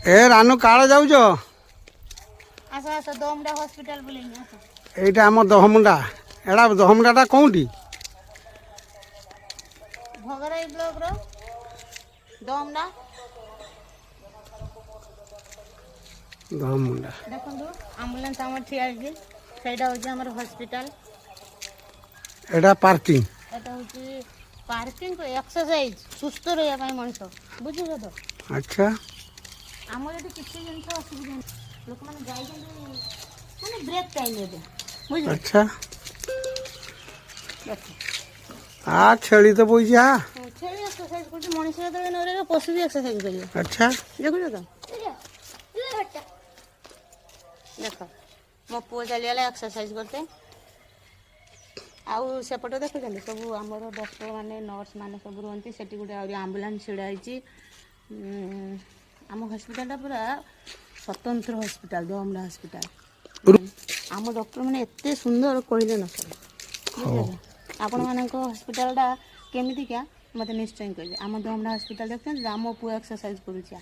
ए रानू काले जाऊछ आस आस दमडा हॉस्पिटल बुलेनी आस এইটা আমার দহমুন্ডা এড়া দহমুন্ডাটা কোউটি भगराई ब्लॉक रो दमडा দহমুন্ডা देखो एम्बुलेंस आम ठिया सेटा हूँ आम हॉस्पिटल এটা পার্কিং এটা হচ্ছে পার্কিং এক্সরসাইজ সুস্থ রহবা মଣିষ বুঝুছ তো আচ্ছা আমার এটি কিছু জিনিস অসুবিধা নেই লোক মানে যাই মানে ব্রেক টাইম দেবে বুঝলি আচ্ছা আ ছেড়ি তো বইছি হ্যাঁ ছেড়ে এক্সরসাইজ করছে মଣିষ যেতবে নড়ে পশু বি এক্সরসাইজ করবে আচ্ছা দেখুছ তো দেখ মো পুଅ ଚାଲିଗଲା ଏକ୍ସରସାଇଜ करते आउ सेपटे देखुं सब आमर डॉक्टर माने नर्स माने सब रुहति से गोटे आम्बुलांस छिड़ा आम हॉस्पिटल पूरा स्वतंत्र हॉस्पिटल दमडा हॉस्पिटल आम डॉक्टर माने एते सुंदर कहले न सर आपण मानक हॉस्पिटलटा केमितिका मते निश्चय कहिबे आम दमडा हॉस्पिटल देखते आम पुआ एक्सरसाइज करूछिया